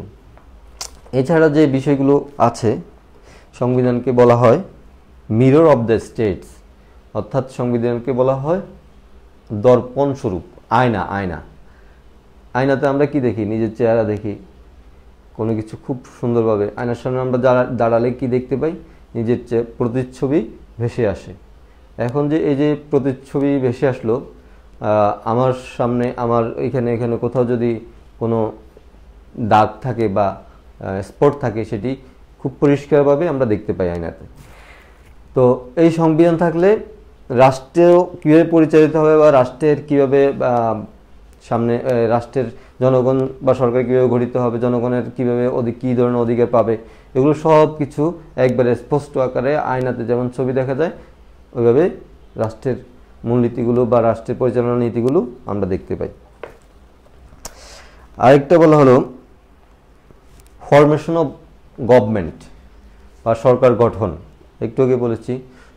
এছাড়া যে বিষয়গুলো আছে, সংবিধানকে বলা হয় মিরর অফ দ্য স্টেটস, অর্থাৎ সংবিধানকে বলা হয় দর্পণ স্বরূপ, আয়না। আয়নাতে আমরা কি দেখি? নিজের চেহারা দেখি। কোনো কিছু খুব সুন্দরভাবে আয়নার সামনে আমরা দাঁড়ালে কি দেখতে পাই? নিজের প্রতিচ্ছবি ভেসে আসে। এখন যে এই যে প্রতিচ্ছবি ভেসে আসলো, আমার সামনে, আমার এখানে কোথাও যদি কোনো দাগ থাকে বা স্পট থাকে, সেটি খুব পরিষ্কারভাবে আমরা দেখতে পাই আয়নাতে। তো এই সংবিধান থাকলে রাষ্ট্রেও কীভাবে পরিচালিত হবে বা রাষ্ট্রের কীভাবে সামনে রাষ্ট্রের জনগণ বা সরকার কীভাবে গঠিত হবে, জনগণের কীভাবে কী ধরনের অধিকার পাবে, এগুলো সব কিছু একবারে স্পষ্ট আকারে আয়নাতে যেমন ছবি দেখা যায়, ওইভাবে রাষ্ট্রের মূলনীতিগুলো বা রাষ্ট্রের পরিচালনা নীতিগুলো আমরা দেখতে পাই। আরেকটা বলা হলো ফরমেশন অফ গভর্নমেন্ট বা সরকার গঠন। একটু আগে বলেছি,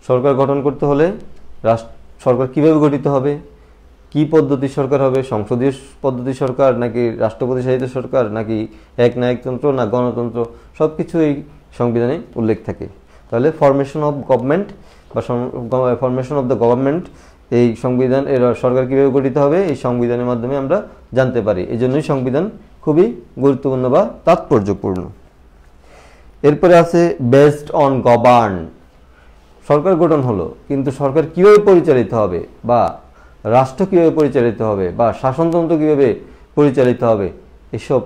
সরকার গঠন করতে হলে সরকার কীভাবে গঠিত হবে, কি পদ্ধতির সরকার হবে, সংসদীয় পদ্ধতির সরকার নাকি রাষ্ট্রপতি শাসিত সরকার নাকি একনায়কতন্ত্র না গণতন্ত্র, সব কিছু এই সংবিধানে উল্লেখ থাকে। তাহলে ফরমেশন অফ গভর্নমেন্ট বা ফরমেশন অফ দ্য গভর্নমেন্ট, এই সংবিধান এর সরকার কীভাবে গঠিত হবে এই সংবিধানের মাধ্যমে আমরা জানতে পারি। এই জন্যই সংবিধান খুবই গুরুত্বপূর্ণ বা তাৎপর্যপূর্ণ। এরপরে আছে বেসড অন গভর্ন, সরকার গঠন হলো, কিন্তু সরকার কীভাবে পরিচালিত হবে বা রাষ্ট্র কীভাবে পরিচালিত হবে বা শাসনতন্ত্র কীভাবে পরিচালিত হবে, এসব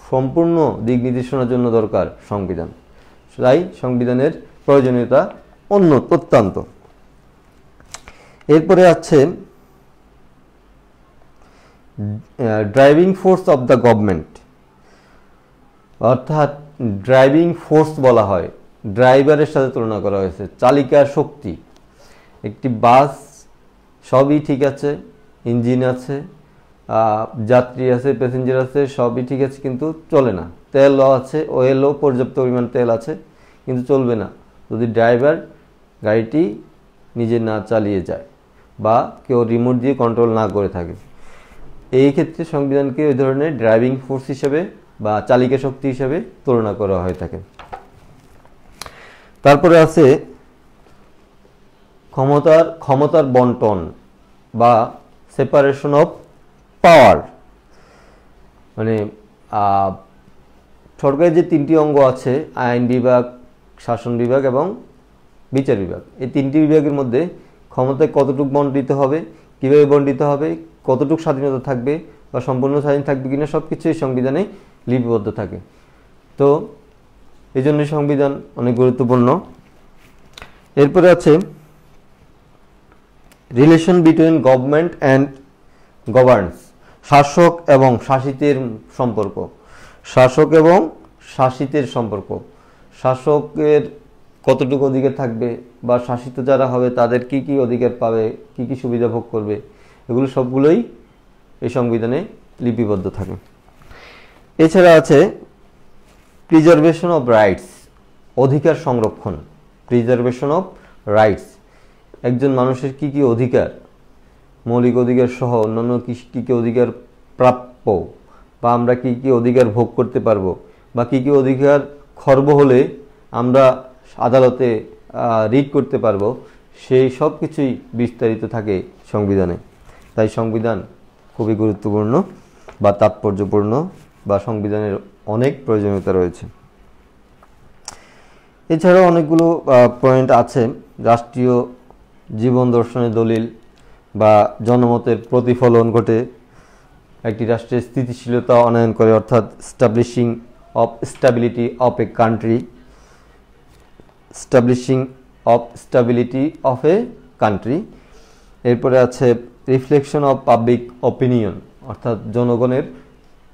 সম্পূর্ণ দিক নির্দেশনার জন্য দরকার সংবিধান। তাই সংবিধানের প্রয়োজনীয়তা অত্যন্ত। এরপরে আছে driving force of the government, অর্থাৎ ড্রাইভিং ফোর্স বলা হয়, ড্রাইভারের সাথে তুলনা করা হয়েছে, চালিকার শক্তি। একটি বাস সবই ঠিক আছে, ইঞ্জিন আছে, যাত্রী আছে, প্যাসেঞ্জার আছে, সবই ঠিক আছে, কিন্তু চলে না। তেলও আছে, অয়েলও পর্যাপ্ত পরিমাণ তেল আছে, কিন্তু চলবে না যদি ড্রাইভার গাড়িটি নিজে না চালিয়ে যায় বা কেউ রিমোট দিয়ে কন্ট্রোল না করে থাকে। এই ক্ষেত্রে সংবিধানকে ওই ধরনের ড্রাইভিং ফোর্স হিসেবে বা চালিকা শক্তি হিসেবে তুলনা করা হয়ে থাকে। তারপরে আছে ক্ষমতার বন্টন বা সেপারেশন অফ পাওয়ার। মানে সরকারের যে তিনটি অঙ্গ আছে, আইন বিভাগ, শাসন বিভাগ এবং বিচার বিভাগ, এই তিনটি বিভাগের মধ্যে ক্ষমতায় কতটুকু বণ্টিত হবে, কীভাবে বণ্টিত হবে, কতটুকু স্বাধীনতা থাকবে বা সম্পূর্ণ স্বাধীন থাকবে কিনা, সব কিছু এই সংবিধানে লিপিবদ্ধ থাকে। তো এই জন্য সংবিধান অনেক গুরুত্বপূর্ণ। এরপরে আছে relation between government and governs, শাসক এবং শাসিতের সম্পর্ক। শাসক এবং শাসিতের সম্পর্ক, শাসকের কতটুকু অধিকার থাকবে বা শাসিত যারা হবে তাদের কি কি অধিকার পাবে, কি কি সুবিধা ভোগ করবে, এগুলো সবগুলোই এই সংবিধানে লিপিবদ্ধ থাকে। এছাড়া আছে প্রিজার্ভেশন অফ রাইটস, অধিকার সংরক্ষণ। প্রিজার্ভেশন অফ রাইটস, একজন মানুষের কি কি অধিকার, মৌলিক অধিকার সহ অন্যান্য কি কি অধিকার প্রাপ্য বা আমরা কি কি অধিকার ভোগ করতে পারবো বা কি কি অধিকার খর্ব হলে আমরা আদালতে রিট করতে পারবো, সেই সব কিছুই বিস্তারিত থাকে সংবিধানে। তাই সংবিধান খুবই গুরুত্বপূর্ণ বা তাৎপর্যপূর্ণ বা সংবিধানের অনেক প্রয়োজনীয়তা রয়েছে। এছাড়াও অনেকগুলো পয়েন্ট আছে, রাষ্ট্রীয় জীবন দর্শনের দলিল বা জনমতের প্রতিফলন ঘটে, একটি রাষ্ট্রের স্থিতিশীলতা অনয়ন করে, অর্থাৎ establishing of stability of a country, establishing of stability of a country. এরপরে আছে রিফ্লেকশন অফ পাবলিক অপিনিয়ন, অর্থাৎ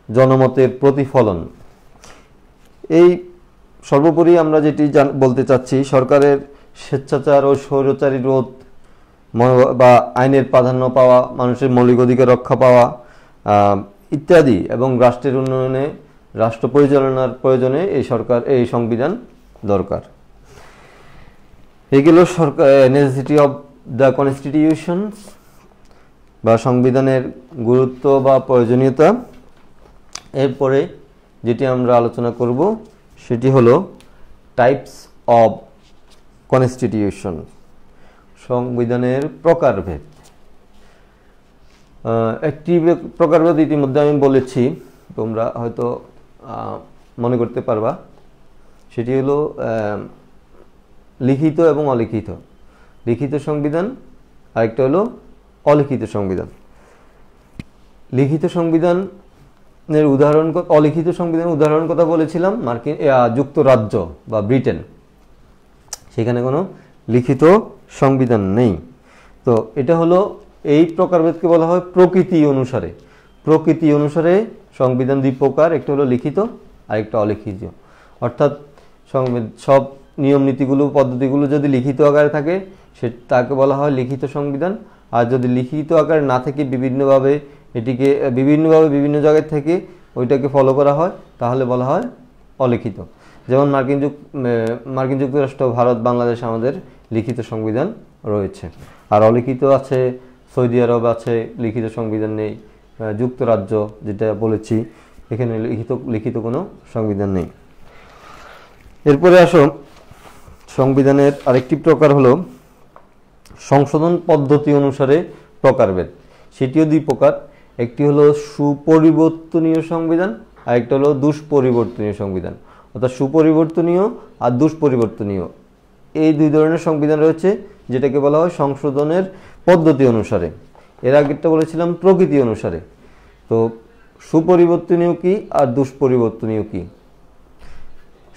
জনমতের প্রতিফলন। এই সর্বোপরি আমরা যেটি বলতে চাচ্ছি, সরকারের স্বেচ্ছাচার ও স্বৈরাচারী রোধ বা আইনের প্রাধান্য পাওয়া, মানুষের মৌলিক অধিকার রক্ষা পাওয়া ইত্যাদি, এবং রাষ্ট্রের উন্নয়নে, রাষ্ট্র পরিচালনার প্রয়োজনে এই সংবিধান দরকার। এগুলো সরকার নেসেসিটি অফ দ্য কনস্টিটিউশনস বা সংবিধানের গুরুত্ব বা প্রয়োজনীয়তা। এরপরে যেটি আমরা আলোচনা করব সেটি হলো টাইপস অব কনস্টিটিউশন, সংবিধানের প্রকারভেদ। একটি প্রকারভেদ ইতিমধ্যে আমি বলেছি, তোমরা হয়তো মনে করতে পারবা, সেটি হলো লিখিত এবং অলিখিত। লিখিত সংবিধান, আরেকটা হলো অলিখিত সংবিধান। লিখিত সংবিধানের উদাহরণ, অলিখিত সংবিধানের উদাহরণ কথা বলেছিলাম মার্কিন যুক্তরাজ্য বা ব্রিটেন, সেখানে কোনো লিখিত সংবিধান নেই। তো এটা হলো, এই প্রকারভেদকে বলা হয় প্রকৃতি অনুসারে। প্রকৃতি অনুসারে সংবিধান দুই প্রকার, একটা হলো লিখিত আর একটা অলিখিত। অর্থাৎ সব নিয়ম নীতিগুলো পদ্ধতিগুলো যদি লিখিত আকারে থাকে তাকে বলা হয় লিখিত সংবিধান। আর যদি লিখিত আকারে না থেকে বিভিন্নভাবে এটিকে বিভিন্ন জায়গা থেকে ওইটাকে ফলো করা হয় তাহলে বলা হয় অলিখিত। যেমন মার্কিন যুক্তরাষ্ট্র, ভারত, বাংলাদেশ আমাদের লিখিত সংবিধান রয়েছে। আর অলিখিত আছে সৌদি আরব আছে, লিখিত সংবিধান নেই। যুক্তরাজ্য যেটা বলেছি, এখানে লিখিত কোনো সংবিধান নেই। এরপরে আসো, সংবিধানের আরেকটি প্রকার হলো সংশোধন পদ্ধতি অনুসারে প্রকারভেদ। সেটিও দুই প্রকার, একটি হলো সুপরিবর্তনীয় সংবিধান আর একটা হলো দুষ্পরিবর্তনীয় সংবিধান। অর্থাৎ সুপরিবর্তনীয় আর দুষ্পরিবর্তনীয় এই দুই ধরনের সংবিধান রয়েছে, যেটাকে বলা হয় সংশোধনের পদ্ধতি অনুসারে। এর আগেরটা বলেছিলাম প্রকৃতি অনুসারে। তো সুপরিবর্তনীয় কি আর দুষ্পরিবর্তনীয় কি?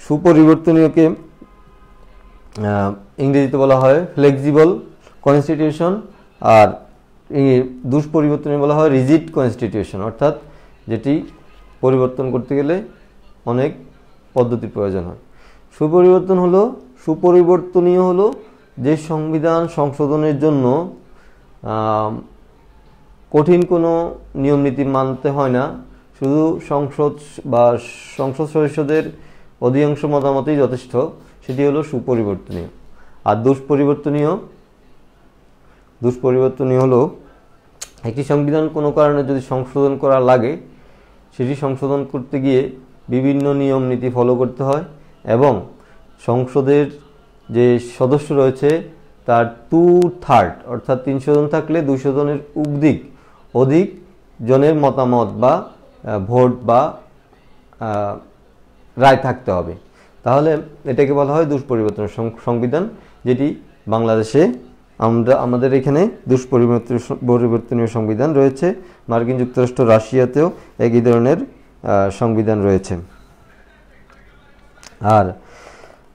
সুপরিবর্তনীয়কে ইংরেজিতে বলা হয় ফ্লেক্সিবল কনস্টিটিউশন, আর দুষ্পরিবর্তনীয় বলা হয় রিজিড কনস্টিটিউশন। অর্থাৎ যেটি পরিবর্তন করতে গেলে অনেক পদ্ধতির প্রয়োজন হয়। সুপরিবর্তনীয় হলো যে সংবিধান সংশোধনের জন্য কঠিন কোনো নিয়ম নীতি মানতে হয় না, শুধু সংসদ সদস্যদের অধিকাংশ মতামতই যথেষ্ট, সেটি হলো সুপরিবর্তনীয়। আর দুষ্পরিবর্তনীয় হলো একটি সংবিধান কোনো কারণে যদি সংশোধন করা লাগে, সেটি সংশোধন করতে গিয়ে বিভিন্ন নিয়ম নীতি ফলো করতে হয় এবং সংসদের যে সদস্য রয়েছে তার 2/3 অর্থাৎ 300 জন থাকলে 200 জনের অধিক জনের মতামত বা ভোট বা রায় থাকতে হবে। তাহলে এটাকে বলা হয় দুষ্পরিবর্তনীয় সংবিধান, যেটি বাংলাদেশে আমাদের এখানে দুষ্পরিবর্তনীয় সংবিধান রয়েছে। মার্কিন যুক্তরাষ্ট্র, রাশিয়াতেও একই ধরনের সংবিধান রয়েছে। আর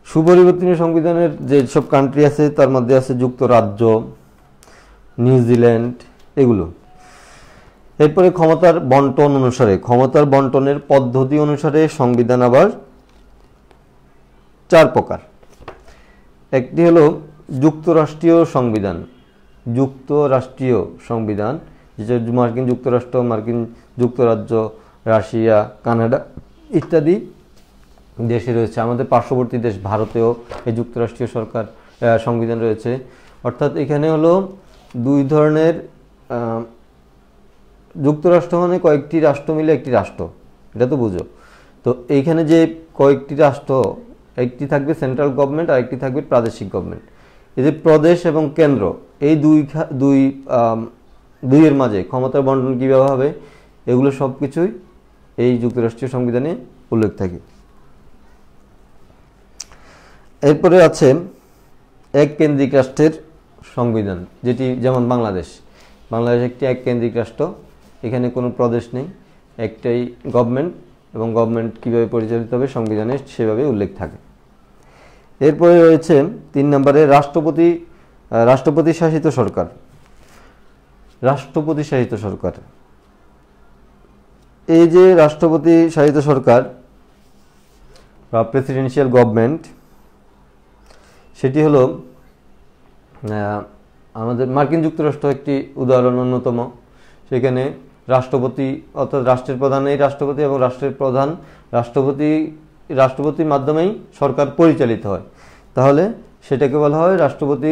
সুপরিবর্তনীয় সংবিধানের যে সব কান্ট্রি আছে তার মধ্যে আছে যুক্তরাজ্য, নিউজিল্যান্ড, এগুলো। এরপরে ক্ষমতার বন্টনের পদ্ধতি অনুসারে সংবিধান আবার 4 প্রকার। একটি হলো যুক্তরাষ্ট্রীয় সংবিধান, যেটা মার্কিন যুক্তরাষ্ট্র, মার্কিন যুক্তরাজ্য, রাশিয়া, কানাডা ইত্যাদি দেশে রয়েছে। আমাদের পার্শ্ববর্তী দেশ ভারতেও এই যুক্তরাষ্ট্রীয় সংবিধান রয়েছে। অর্থাৎ এখানে হলো দুই ধরনের, যুক্তরাষ্ট্র মানে কয়েকটি রাষ্ট্র মিলে একটি রাষ্ট্র, এটা তো বুঝো। তো এইখানে যে কয়েকটি রাষ্ট্র, একটি থাকবে সেন্ট্রাল গভর্নমেন্ট আর একটি থাকবে প্রাদেশিক গভর্নমেন্ট। এই যে প্রদেশ এবং কেন্দ্র, এই দুইয়ের মাঝে ক্ষমতার বন্টন কীভাবে হবে, এগুলো সব কিছুই এই যুক্তরাষ্ট্রীয় সংবিধানে উল্লেখ থাকে। এরপরে আছে এককেন্দ্রিক রাষ্ট্রের সংবিধান, যেটি যেমন বাংলাদেশ একটি এককেন্দ্রিক রাষ্ট্র, এখানে কোনো প্রদেশ নেই, একটাই গভর্নমেন্ট এবং গভর্নমেন্ট কীভাবে পরিচালিত হবে সংবিধানে সেভাবে উল্লেখ থাকে। এরপরে রয়েছে 3 নম্বরে রাষ্ট্রপতি শাসিত সরকার। এই যে রাষ্ট্রপতি শাসিত সরকার বা প্রেসিডেন্সিয়াল গভর্নমেন্ট, সেটি হলো আমাদের মার্কিন যুক্তরাষ্ট্র একটি উদাহরণ অন্যতম। সেখানে রাষ্ট্রপতি অর্থাৎ রাষ্ট্রের প্রধানই রাষ্ট্রপতি এবং রাষ্ট্রপতির মাধ্যমেই সরকার পরিচালিত হয়। তাহলে সেটাকে বলা হয় রাষ্ট্রপতি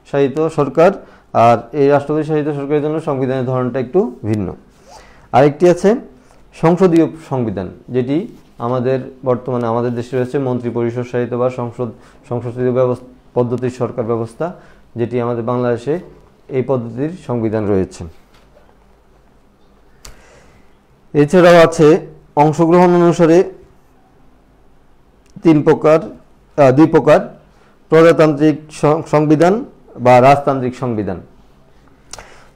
শাসিত সরকার। আর এই রাষ্ট্রপতি শাসিত সরকারের জন্য সংবিধানের ধরনটা একটু ভিন্ন। আরেকটি আছে সংসদীয় সংবিধান, যেটি আমাদের বর্তমানে আমাদের দেশে রয়েছে মন্ত্রী পরিষদ শাসিত বা সংসদীয় পদ্ধতির সরকার ব্যবস্থা, যেটি আমাদের বাংলাদেশে এই পদ্ধতির সংবিধান রয়েছে। এছাড়াও আছে অংশগ্রহণ অনুসারে দুই প্রকার, প্রজাতান্ত্রিক সংবিধান বা রাজতান্ত্রিক সংবিধান।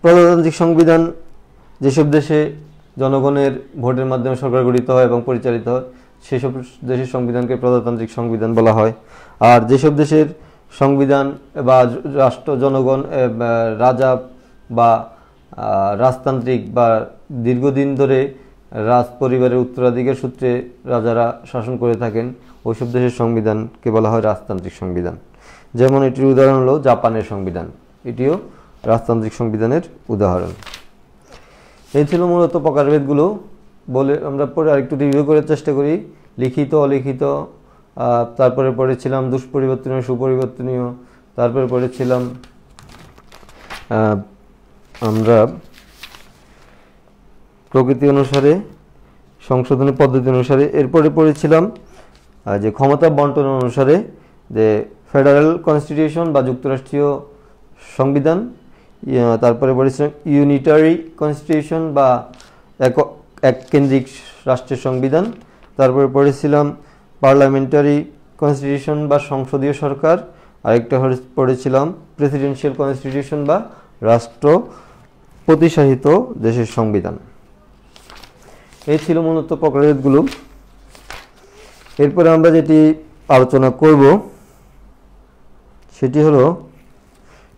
প্রজাতান্ত্রিক সংবিধান যেসব দেশে জনগণের ভোটের মাধ্যমে সরকার গঠিত হয় এবং পরিচালিত হয় সেসব দেশের সংবিধানকে প্রজাতান্ত্রিক সংবিধান বলা হয়। আর যেসব দেশের সংবিধান বা রাষ্ট্র জনগণ রাজা বা রাজতান্ত্রিক বা দীর্ঘদিন ধরে রাজ পরিবারের উত্তরাধিকার সূত্রে রাজারা শাসন করে থাকেন, ওইসব দেশের সংবিধানকে বলা হয় রাজতান্ত্রিক সংবিধান। যেমন এটির উদাহরণ হলো জাপানের সংবিধান, এটিও রাজতান্ত্রিক সংবিধানের উদাহরণ। এই ছিল মূলত প্রকারভেদগুলো। বলে আমরা পরে আরেকটু রিভিউ করার চেষ্টা করি। লিখিত, অলিখিত, তারপরে পড়েছিলাম দুষ্পরিবর্তনীয়, সুপরিবর্তনীয়, তারপরে পড়েছিলাম আমরা প্রকৃতি অনুসারে, সংশোধনের পদ্ধতি অনুসারে। এরপরে পড়েছিলাম যে ক্ষমতা বন্টন অনুসারে, যে ফেডারেল কনস্টিটিউশন বা যুক্তরাষ্ট্রীয় সংবিধান। তারপরে পড়েছিলাম ইউনিটারি কনস্টিটিউশন বা এক কেন্দ্রিক রাষ্ট্রের সংবিধান। তারপরে পড়েছিলাম পার্লামেন্টারি কনস্টিটিউশন বা সংসদীয় সরকার। আরেকটা পড়েছিলাম প্রেসিডেন্সিয়াল কনস্টিটিউশন বা রাষ্ট্রপতিশাসিত দেশের সংবিধান। এই ছিল মূলত প্রকারভেদগুলো। এরপরে আমরা যেটি আলোচনা করব সেটি হলো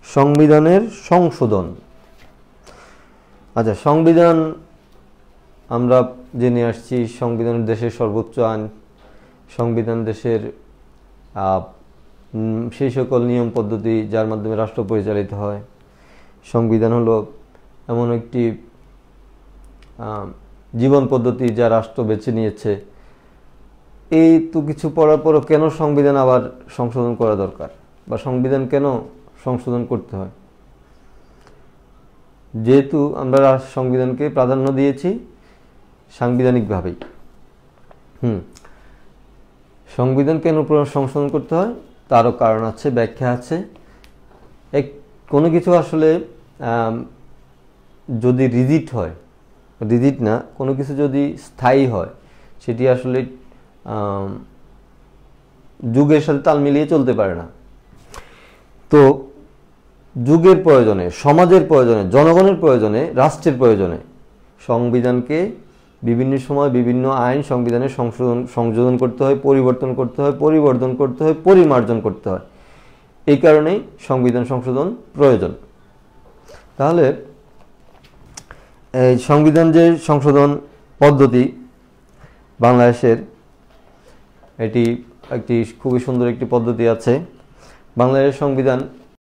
সংবিধানের সংশোধন। আচ্ছা, সংবিধান আমরা জেনে আসছি, সংবিধান দেশের সর্বোচ্চ আইন। সংবিধান দেশের সেই সকল নিয়ম পদ্ধতি যার মাধ্যমে রাষ্ট্র পরিচালিত হয়। সংবিধান হলো এমন একটি জীবন পদ্ধতি যা রাষ্ট্র বেছে নিয়েছে। এই তো কিছু পড়ার পরও কেন সংবিধান আবার সংশোধন করা দরকার, বা সংবিধান কেন সংশোধন করতে হয়? যেহেতু আমরা সংবিধানকে প্রাধান্য দিয়েছি সাংবিধানিকভাবেই। সংবিধান কেন সংশোধন করতে হয় তারও কারণ আছে, ব্যাখ্যা আছে। কোনো কিছু আসলে যদি রিজিড হয়, রিজিড না, কোনো কিছু যদি স্থায়ী হয় সেটি আসলে যুগের সাথে তাল মিলিয়ে চলতে পারে না। তো যুগের প্রয়োজনে, সমাজের প্রয়োজনে, জনগণের প্রয়োজনে, রাষ্ট্রের প্রয়োজনে সংবিধানকে বিভিন্ন সময় বিভিন্ন আইন সংবিধানে সংযোজন করতে হয়, পরিবর্তন করতে হয়, পরিবর্ধন করতে হয়, পরিমার্জন করতে হয়। এই কারণেই সংবিধান সংশোধন প্রয়োজন। তাহলে এই সংবিধান যে সংশোধন পদ্ধতি বাংলাদেশের, এটি একটি খুবই সুন্দর একটি পদ্ধতি আছে। বাংলাদেশের সংবিধান